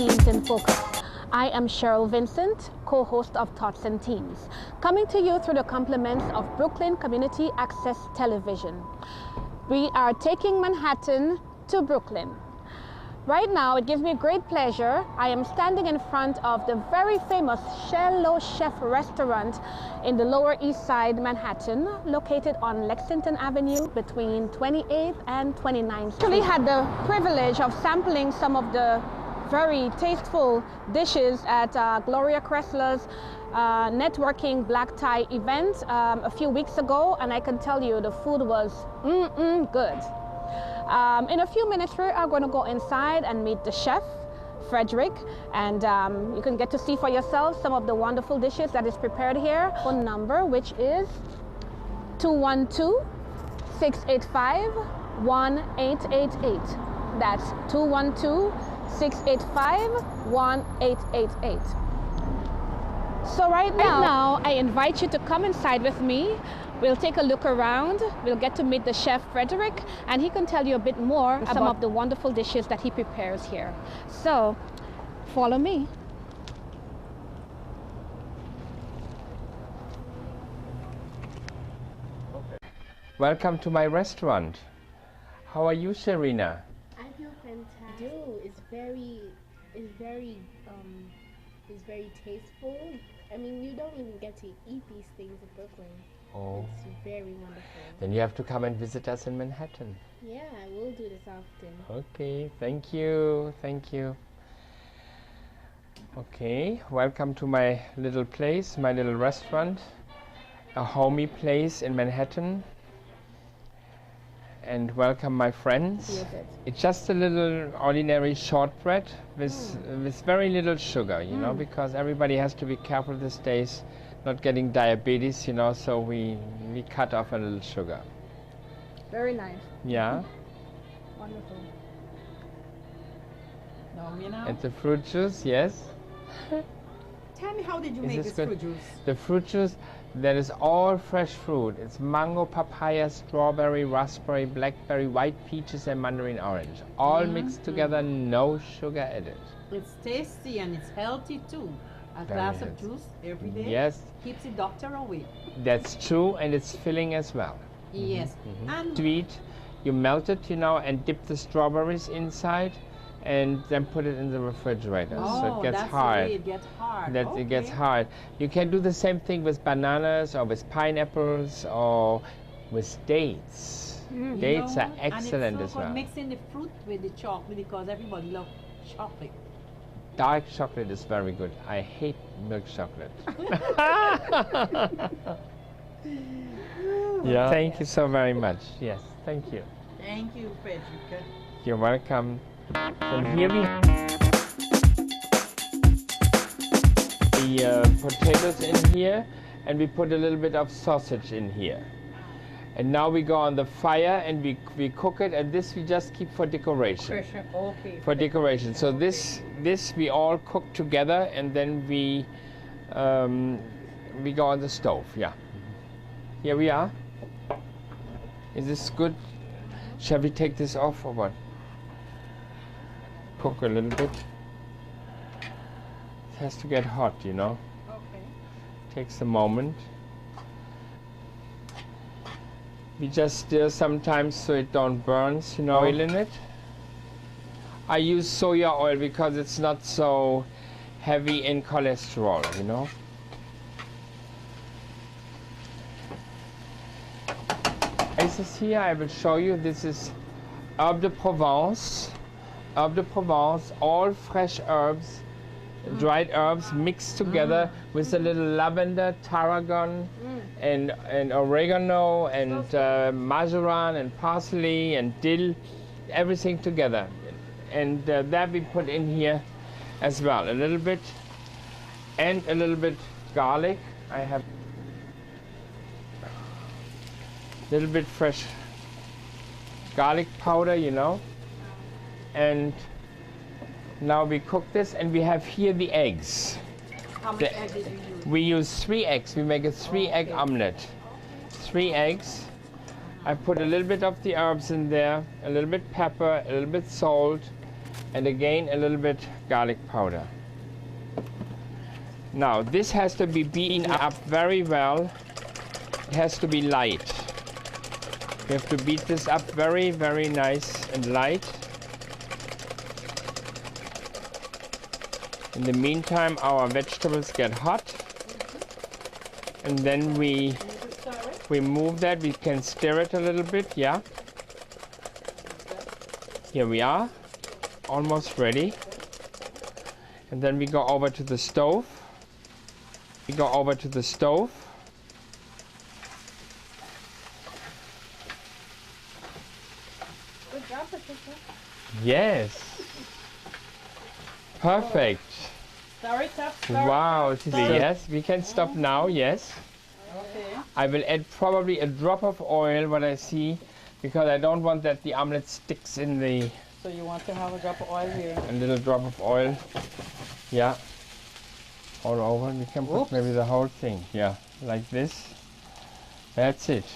Teens in Focus. I am CHERYL Vincent, co-host of Tots and Teens, coming to you through the compliments of Brooklyn Community Access Television. We are taking Manhattan to Brooklyn. Right now, it gives me great pleasure. I am standing in front of the very famous CHEZ-LE-CHEF restaurant in the Lower East Side, Manhattan, located on Lexington Avenue between 28th and 29th Street. I actually had the privilege of sampling some of the very tasteful dishes at Gloria Cressler's networking black tie event a few weeks ago, and I can tell you the food was good. In a few minutes, we are going to go inside and meet the chef, Frederic, and you can get to see for yourself some of the wonderful dishes that is prepared here. Phone number, which is 212-685-1888. That's 212-685-1888. So right now, I invite you to come inside with me. We'll take a look around. We'll get to meet the chef, Frederic, and he can tell you a bit more about some of the wonderful dishes that he prepares here. So, follow me. Welcome to my restaurant. How are you, Cheryyna? I feel fantastic. It's very tasteful. I mean, you don't even get to eat these things in Brooklyn. Oh. It's very wonderful. Then you have to come and visit us in Manhattan. Yeah, I will do this often. Okay, thank you, thank you. Okay, welcome to my little place, my little restaurant. A homey place in Manhattan. And welcome my friends. It's just a little ordinary shortbread with very little sugar, you know, because everybody has to be careful these days, not getting diabetes, you know, so we cut off a little sugar. Very nice. Yeah. Wonderful. And the fruit juice, yes. Tell me, how did you make this fruit juice? The fruit juice, that is all fresh fruit. It's mango, papaya, strawberry, raspberry, blackberry, white peaches, and mandarin orange. All mixed together, no sugar added. It's tasty and it's healthy too. A glass of juice every day. Yes. Keeps the doctor away. That's true, and it's filling as well. Yes. And Sweet, you melt it, you know, and dip the strawberries inside, and then put it in the refrigerator. So it gets that's hard. The way it gets hard. It gets hard. You can do the same thing with bananas or with pineapples or with dates. Dates are excellent as well. Mixing the fruit with the chocolate, because everybody loves chocolate. Dark chocolate is very good. I hate milk chocolate. Yeah. Thank you so very much. Yes, thank you. Thank you, Patricia. You're welcome. And here we have the potatoes in here, and we put a little bit of sausage in here. And now we go on the fire and we cook it, and this we just keep for decoration. Okay. For decoration. So this we all cook together, and then we go on the stove. Yeah. Here we are. Is this good? Shall we take this off or what? Cook a little bit. It has to get hot, you know. Okay. Takes a moment. We just stir sometimes so it don't burn, you know. Oil in it. I use soya oil because it's not so heavy in cholesterol, you know. This here, I will show you. This is Herbe de Provence. Herbe de Provence, all fresh herbs, dried herbs mixed together with a little lavender, tarragon, and oregano, and marjoram, and parsley, and dill, everything together. And that we put in here as well, a little bit, and a little bit garlic. I have a little bit fresh garlic powder, you know. And now we cook this, and we have here the eggs. How many eggs did you use? We use 3 eggs. We make a 3-egg omelet. 3 eggs. I put a little bit of the herbs in there, a little bit pepper, a little bit salt, And again, a little bit garlic powder. Now, this has to be beaten up very well. It has to be light. You have to beat this up very, very nice and light. In the meantime, our vegetables get hot. And then we move that. We can stir it a little bit, yeah. Here we are, almost ready. And then we go over to the stove. We go over to the stove. Good job, Patricia. Yes. Perfect. Stir it up. Wow. Yes, we can stop now, yes. Okay. I will add probably a drop of oil, what I see, because I don't want that the omelet sticks in the... So you want to have a drop of oil here? A little drop of oil. Yeah. All over. We can put maybe the whole thing. Yeah, like this. That's it.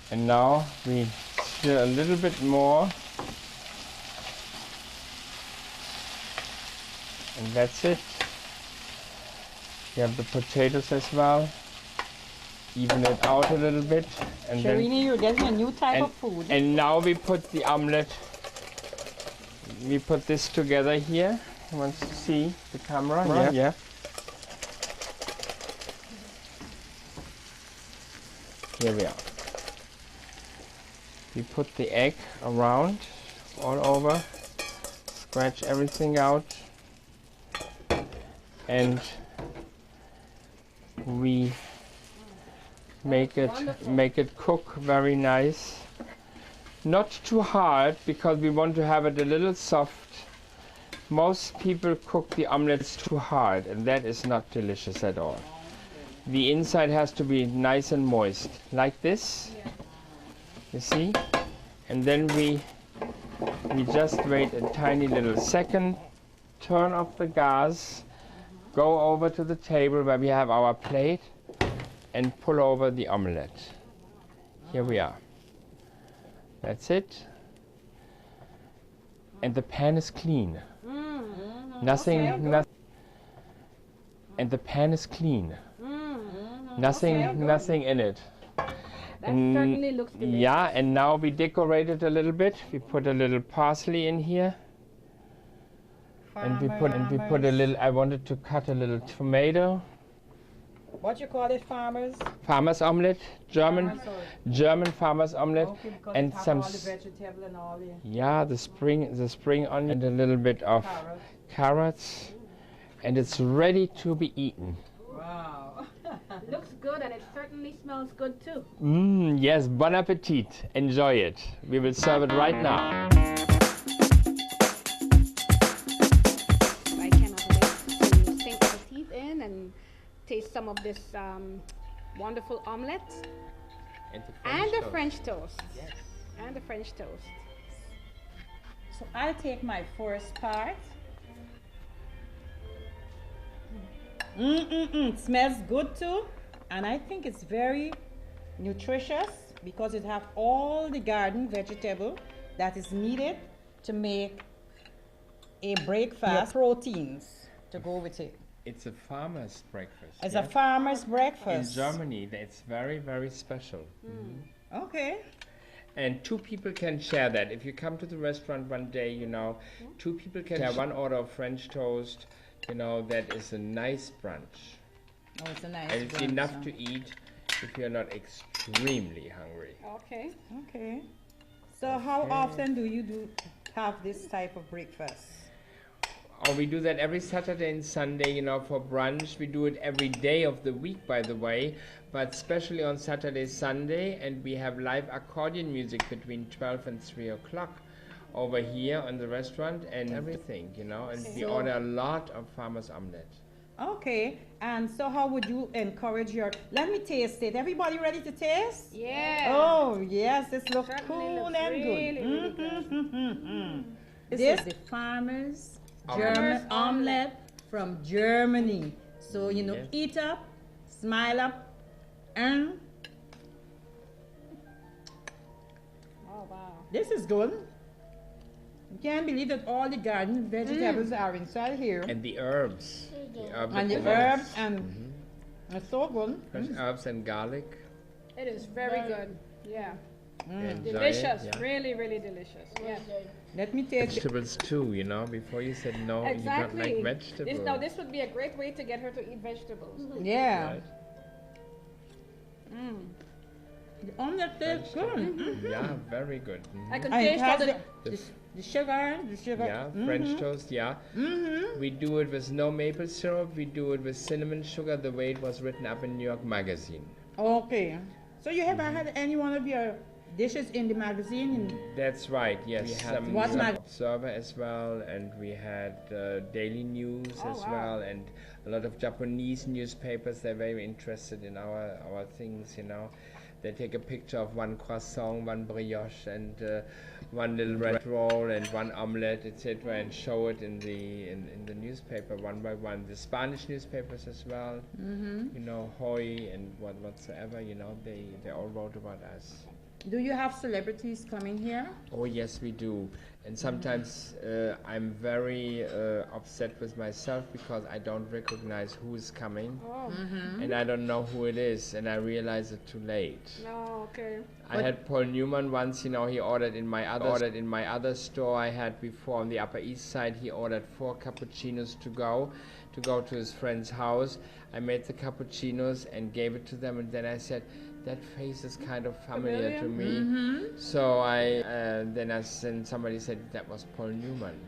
And now we stir a little bit more. And that's it. You have the potatoes as well. Even it out a little bit. And Chereyna, you're getting a new type of food. And now we put the omelet. We put this together here. You want to see the camera? Yeah. Yeah. Here we are. We put the egg around, all over, scratch everything out, and we make it cook very nice. Not too hard, because we want to have it a little soft. Most people cook the omelets too hard, and that is not delicious at all. The inside has to be nice and moist, like this. You see? And then we just wait a tiny little second, turn off the gas, go over to the table where we have our plate, and pull over the omelette. Here we are. That's it. And the pan is clean. Nothing. And the pan is clean. Nothing in it. That certainly looks delicious. Yeah, and now we decorate it a little bit. We put a little parsley in here. And we put a little, I wanted to cut a little tomato. What you call it, farmers? Farmer's omelette, German farmer's omelette. Okay, because and it have some all the vegetable and all the yeah, the spring onion and a little bit of carrots. And it's ready to be eaten. Wow. Looks good, and it certainly smells good too. Yes, bon appetit. Enjoy it. We will serve it right now. I cannot wait to sink my teeth in and taste some of this wonderful omelette and the French toast. Yes. And the French toast. So I'll take my first part. Smells good too, and I think it's very nutritious because it have all the garden vegetable that is needed to make a breakfast. Proteins to go with it. It's a farmer's breakfast. It's a farmer's In breakfast. Germany, it's very, very special. Okay. And two people can share that. If you come to the restaurant one day, you know, two people can share one order of French toast. You know, that is a nice brunch. Oh, it's a nice And it's brunch, enough huh? to eat if you're not extremely hungry. Okay. Okay. So how often do you have this type of breakfast? Oh, we do that every Saturday and Sunday, you know, for brunch. We do it every day of the week, by the way, but especially on Saturday, Sunday, and we have live accordion music between 12 and 3 o'clock over here on the restaurant and everything, you know, and we order a lot of farmer's omelette. Okay, and so how would you encourage your, let me taste it. Everybody ready to taste? Yeah. Oh, yes, this looks Certainly cool looks and really, good. really This is the farmer's German omelette from Germany. So, you know, Yes. eat up, smile up, and Oh, wow. this is good. You can't believe that all the garden vegetables are inside here. And the herbs. The herbs And the herbs and it's so good. fresh herbs and garlic. It is very good. Yeah. Enjoy Delicious. it, yeah. Really, really delicious. Yeah. Let me taste it. Vegetables too, you know, before you said no, you don't Exactly. like vegetables. Now this would be a great way to get her to eat vegetables. Yeah. Right? The omelette tastes good. Yeah, very good. I can And it taste all has the. the sugar, Yeah, French toast, yeah. We do it with no maple syrup, we do it with cinnamon sugar, the way it was written up in New York Magazine. Okay. So you haven't had any one of your dishes in the magazine? That's right, yes. We had What some mag- Observer as well, and we had Daily News as well, and a lot of Japanese newspapers. They're very interested in our things, you know. They take a picture of one croissant, one brioche, and one little bread roll, and one omelette, etc., and show it in the newspaper one by one. The Spanish newspapers as well, you know, Hoy and whatsoever, you know, they all wrote about us. Do you have celebrities coming here? Oh yes, we do. And sometimes I'm very upset with myself because I don't recognize who is coming, and I don't know who it is, and I realize it too late. No, okay. I had Paul Newman once. You know, he ordered in my other store I had before on the Upper East Side. He ordered 4 cappuccinos to go to his friend's house. I made the cappuccinos and gave it to them, and then I said, that face is kind of familiar to me. So then somebody said that was Paul Newman.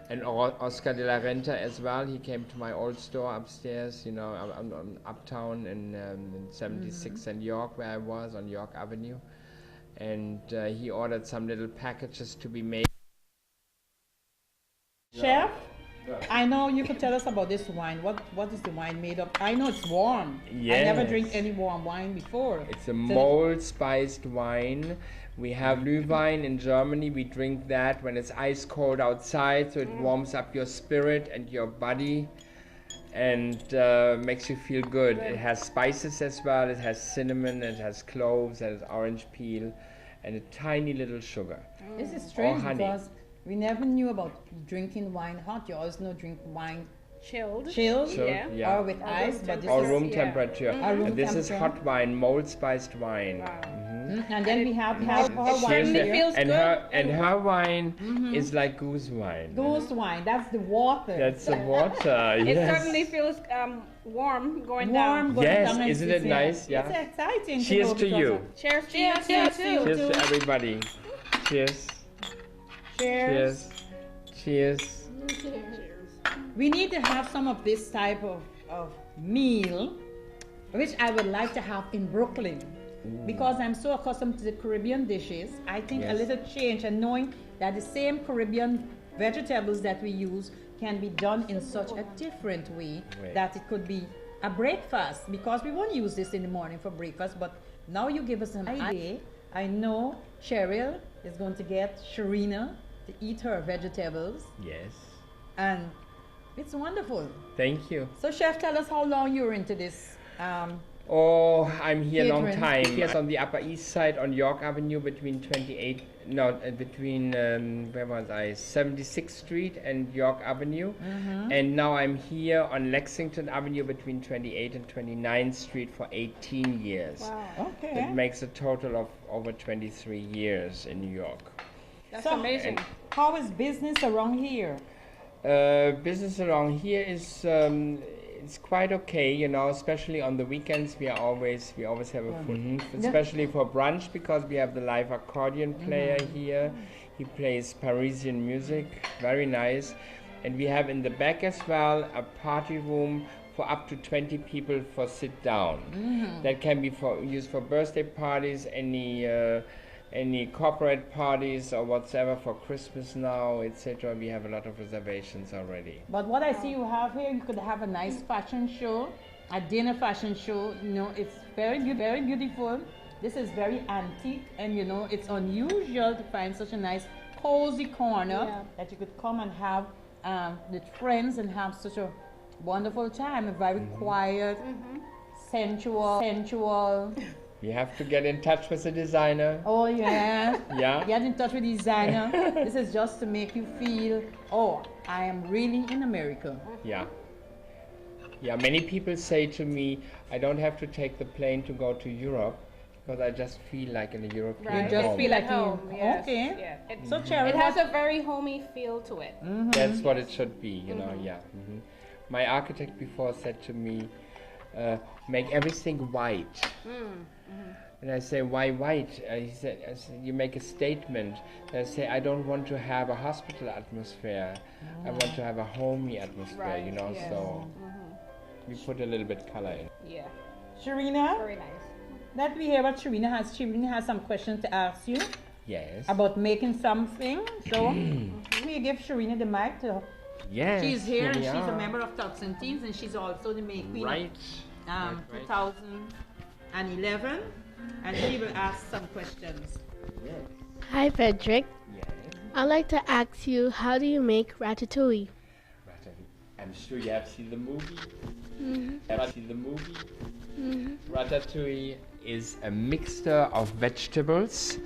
And Oscar de la Renta as well. He came to my old store upstairs, you know, on Uptown in 76 and York, where I was on York Avenue. And he ordered some little packages to be made. Chef, I know you could tell us about this wine. What is the wine made of? I know it's warm. I never Yes. drink any warm wine before. It's a mold spiced wine. We have Glühwein in Germany. We drink that when it's ice cold outside, so it warms up your spirit and your body and makes you feel good. It has spices as well. It has cinnamon, it has cloves, it has orange peel, and a tiny little sugar. This is strange honey. because we never knew about drinking wine hot. You always know drink wine Chilled. chilled So, Yeah. or with ice, but this Or is room yeah. temperature. Or room And this is temperature. hot wine, mold spiced wine. And then we have her wine certainly here. feels and good. her wine is like goose wine. Goose wine, that's the water. That's the water. It Yes. certainly feels warm going warm down. going Yes, down. isn't it nice? Yeah. It's exciting. Cheers go to because you. of- Cheers to you too. Cheers to everybody. Cheers. Cheers. Cheers. We need to have some of this type of meal, which I would like to have in Brooklyn. Because I'm so accustomed to the Caribbean dishes, I think a Yes. little change and knowing that the same Caribbean vegetables that we use can be done in such a different way Right. that it could be a breakfast, because we won't use this in the morning for breakfast, but now you give us an idea. I know Cheryl is going to get CHERYNA to eat her vegetables, Yes. and it's wonderful. Thank you. So chef, tell us how long you're into this. Oh, I'm here a long Catering. time. Yes, on the Upper East Side on York Avenue between where was I? 76th Street and York Avenue. And now I'm here on Lexington Avenue between 28th and 29th Street for 18 years. Wow. Okay. That makes a total of over 23 years in New York. That's So- amazing. How is business around here? Business around here is it's quite okay, you know, especially on the weekends. We always have a full, especially for brunch, because we have the live accordion player here. He plays Parisian music, very nice. And we have in the back as well a party room for up to 20 people for sit down. That can be used for birthday parties, any corporate parties or whatsoever, for Christmas now, etc. We have a lot of reservations already. But what I see you have here, you could have a nice fashion show, a dinner fashion show. You know, it's very beautiful. This is very antique, and you know, it's unusual to find such a nice cozy corner that you could come and have with friends and have such a wonderful time. A very quiet, sensual. You have to get in touch with the designer. Oh yeah. Yeah. Get in touch with the designer. This is just to make you feel, oh, I am really in America. Yeah. Yeah, many people say to me, I don't have to take the plane to go to Europe because I just feel like in a European Right. You just home. feel like home. you. Yes. Okay. Yeah. So Cheryl, It has a very homey feel to it. That's what it should be, you know, yeah. My architect before said to me, make everything white. And I say, why white? He said, you make a statement. I say, I don't want to have a hospital atmosphere. I want to have a homey atmosphere, Right, you know, yes. so we put a little bit color in. Yeah. Sharina, Very nice. let me hear what Sharina has. Sharina has some questions to ask you Yes. about making something. So we give Sharina the mic to. Yes. She's here and we she's a are. member of Tots and Teens, and she's also the queen Right. of Right. 2011, and she will ask some questions. Yes. Hi, Frederic. Yes. I'd like to ask you, how do you make ratatouille? I'm sure you have seen the movie. Have seen the movie? Ratatouille is a mixture of vegetables.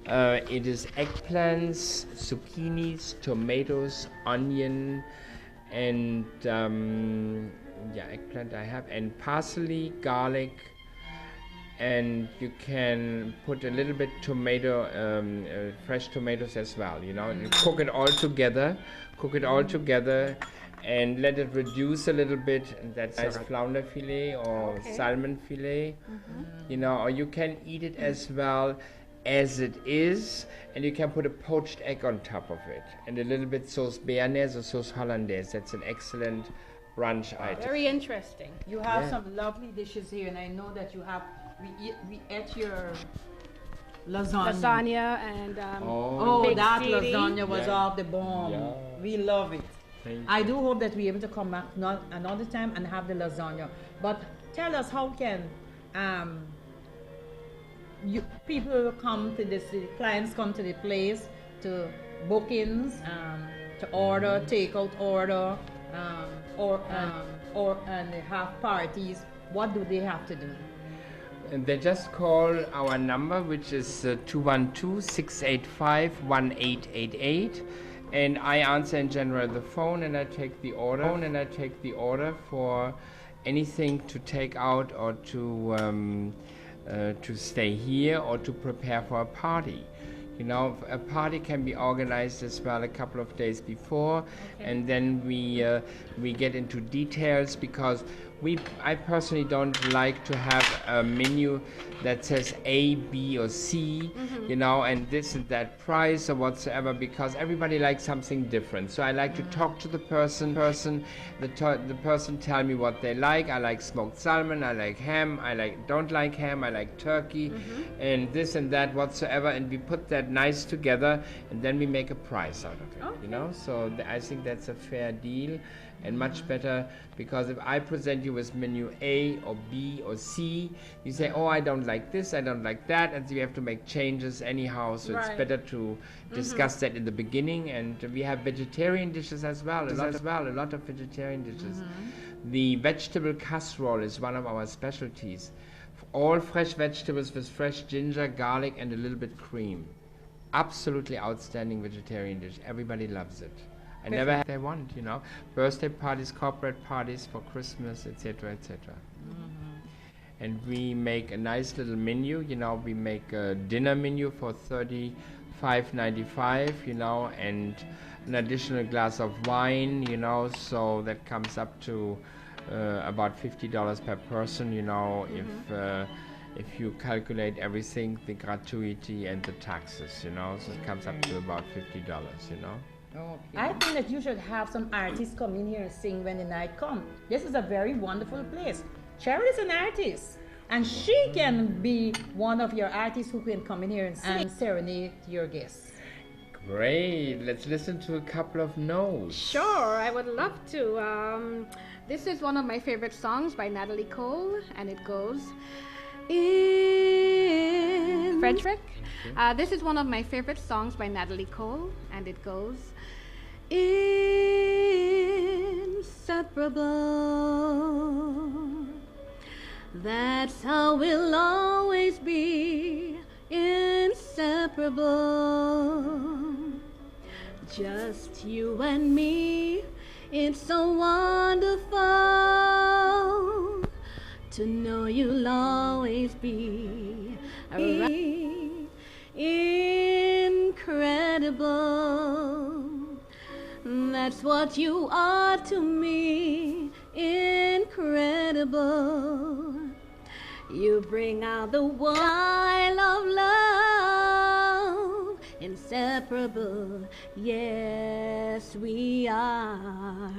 It is eggplants, zucchinis, tomatoes, onion, and eggplant I have, and parsley, garlic, and you can put a little bit tomato, fresh tomatoes as well. You know, and cook it all together. And let it reduce a little bit, and that's nice flounder fillet or salmon fillet, you know, or you can eat it as well as it is, and you can put a poached egg on top of it, and a little bit sauce béarnaise or sauce hollandaise. That's an excellent brunch item. Very interesting. You have Yeah. some lovely dishes here, and I know that you have. We ate your lasagna. Lasagna and Oh, Big that city. lasagna was Yeah. off the bomb. Yeah. We love it. Thank I do hope that we're able to come back another time and have the lasagna. But tell us, how can people come to this? Clients come to the place to bookings, to order, takeout order, and they have parties. What do they have to do? And they just call our number, which is 212-685-1888, and I answer in general the phone, and I take the order for anything to take out or to stay here or to prepare for a party. You know, a party can be organized as well a couple of days before, and then we get into details, because I personally don't like to have a menu that says A, B, or C, you know, and this and that price or whatsoever, because everybody likes something different. So I like to talk to the person, the person tell me what they like. I like smoked salmon, I like ham, don't like ham, I like turkey, and this and that whatsoever, and we put that nice together, and then we make a price out of it, you know. So I think that's a fair deal, and much better, because if I present you with menu A or B or C, you say, oh, I don't like this, I don't like that, and so you have to make changes anyhow, so it's better to discuss that in the beginning. And we have vegetarian dishes as well, a lot of vegetarian dishes. The vegetable casserole is one of our specialties. All fresh vegetables with fresh ginger, garlic, and a little bit cream. Absolutely outstanding vegetarian dish. Everybody loves it. I never had they want, you know, birthday parties, corporate parties, for Christmas, etc., etc. And we make a nice little menu, you know. We make a dinner menu for $35.95, you know, and an additional glass of wine, you know, so that comes up to about $50 per person, you know, if you calculate everything, the gratuity and the taxes, you know, so it comes up to about $50, you know. Okay. I think that you should have some artists come in here and sing when the night comes. This is a very wonderful place. Cheryl is an artist, and she can be one of your artists who can come in here and sing and serenade your guests. Great. Let's listen to a couple of notes. Sure, I would love to. This is one of my favorite songs by Natalie Cole, and it goes in Frederic. This is one of my favorite songs by Natalie Cole, and it goes inseparable. That's how we'll always be, inseparable. Just you and me, it's so wonderful to know you'll always be incredible. That's what you are to me, incredible. You bring out the wild of love, inseparable. Yes, we are.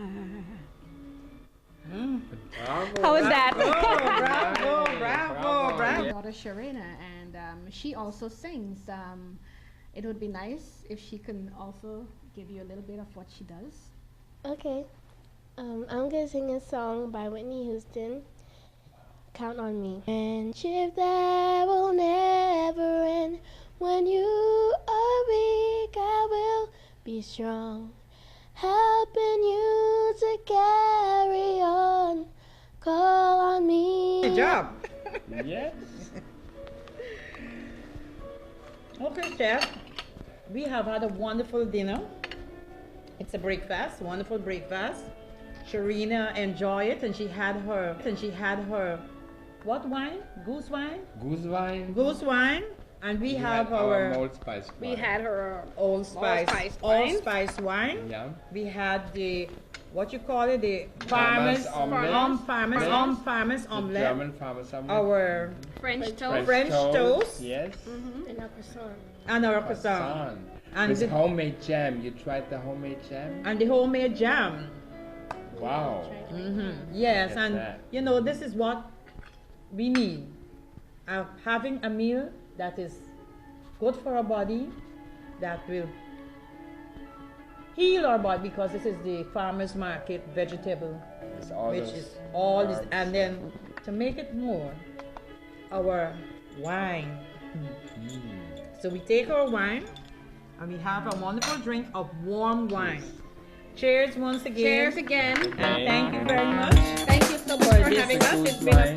How was that? Bravo. My daughter CHERYLA, and she also sings. It would be nice if she can also give you a little bit of what she does. Okay. I'm gonna sing a song by Whitney Houston. Count on me. Friendship that will never end. When you are weak, I will be strong, helping you to carry on. Call on me. Good job. Yes. Okay, Chef. We have had a wonderful dinner. It's a breakfast, wonderful breakfast. CHERYNA enjoyed it, and she had her what wine? Goose wine? Goose wine. Goose wine. And we have our old spice wine. We had her allspice wine. Yeah. We had the what you call it, the Farmer's farmer's omelette. farmer's omelette. German farmer's omelette. Our French toast. French toast. Yes. And a croissant. And our croissant. And with the homemade jam. You tried the homemade jam? and the homemade jam. Wow. Yes, Get and that. you know, this is what we need. Having a meal that is good for our body, that will heal our body, because this is the farmer's market vegetable, It's all which those is all this, herbs. and then to make it more, our wine. So we take our wine and we have a wonderful drink of warm wine. Cheers once again. Cheers again. And thank you very much. Thank you so much For for this having us. good It's been a wine.